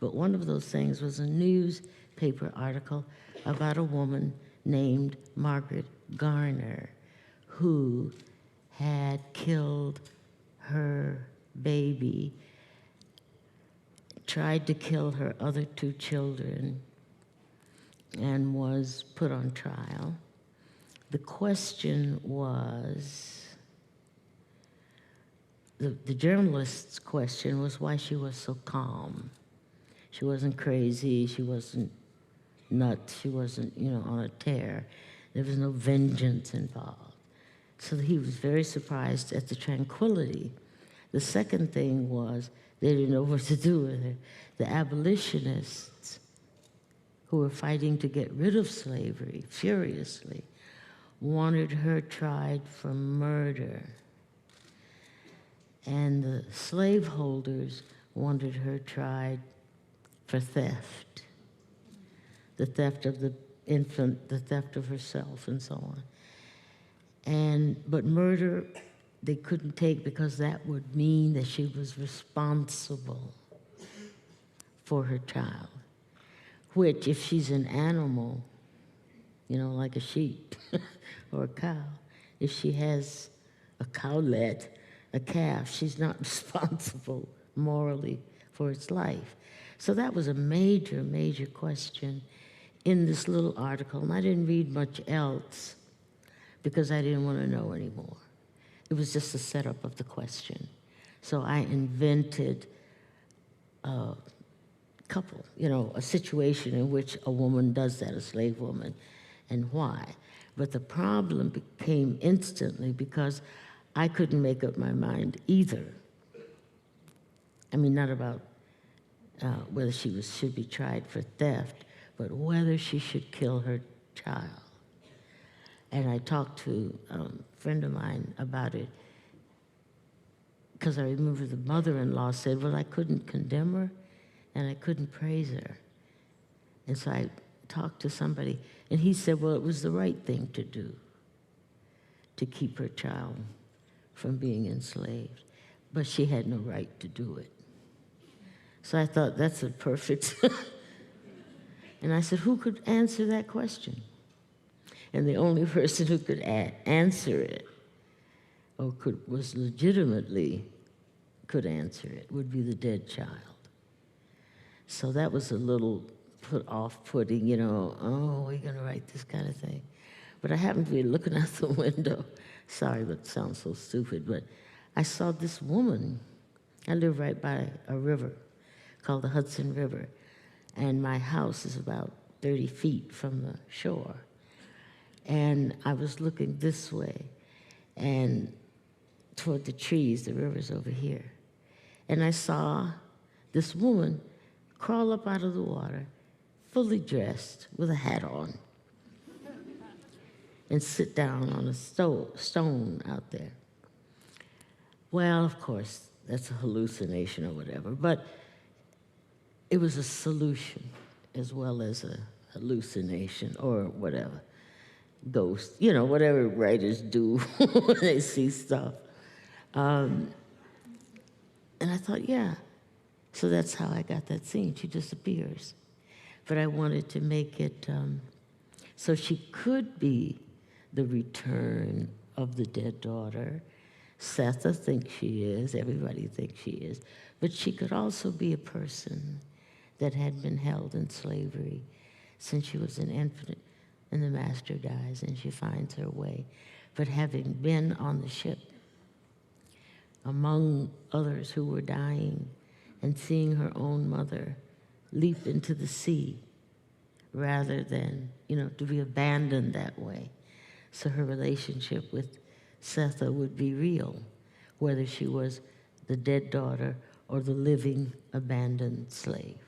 But one of those things was a newspaper article about a woman named Margaret Garner who had killed her baby, tried to kill her other 2 children, and was put on trial. The question was, the journalist's question was why she was so calm. She wasn't crazy, she wasn't nuts, she wasn't, on a tear. There was no vengeance involved. So he was very surprised at the tranquility. The second thing was they didn't know what to do with her. The abolitionists who were fighting to get rid of slavery furiously wanted her tried for murder. And the slaveholders wanted her tried for theft, the theft of the infant, the theft of herself, and so on. But murder, they couldn't take because that would mean that she was responsible for her child, which, if she's an animal, like a sheep or a cow, if she has a cowlet, a calf, she's not responsible morally for its life. So that was a major, major question in this little article, and I didn't read much else because I didn't want to know anymore. It was just a setup of the question. So I invented a couple, a situation in which a woman does that, a slave woman, and why. But the problem came instantly because I couldn't make up my mind either. I mean, not about whether she should be tried for theft, but whether she should kill her child. And I talked to a friend of mine about it because I remember the mother-in-law said, well, I couldn't condemn her and I couldn't praise her. And so I talked to somebody, and he said, well, it was the right thing to do, to keep her child from being enslaved, but she had no right to do it. So I thought, that's a perfect... And I said, who could answer that question? And the only person who could answer it, or was legitimately could answer it, would be the dead child. So that was a little off-putting, oh, we're going to write this kind of thing. But I happened to be looking out the window. Sorry, that sounds so stupid, but I saw this woman. I live right by a river called the Hudson River, and my house is about 30 feet from the shore. And I was looking this way and toward the trees, the river's over here. And I saw this woman crawl up out of the water, fully dressed, with a hat on, and sit down on a stone out there. Well, of course, that's a hallucination or whatever, but it was a solution as well as a hallucination or whatever. Ghost, whatever writers do when they see stuff. And I thought, yeah. So that's how I got that scene. She disappears. But I wanted to make it so she could be the return of the dead daughter. Setha thinks she is. Everybody thinks she is. But she could also be a person that had been held in slavery since she was an infant, and the master dies, and she finds her way. But having been on the ship, among others who were dying, and seeing her own mother leap into the sea, rather than, to be abandoned that way. So her relationship with Setha would be real, whether she was the dead daughter or the living abandoned slave.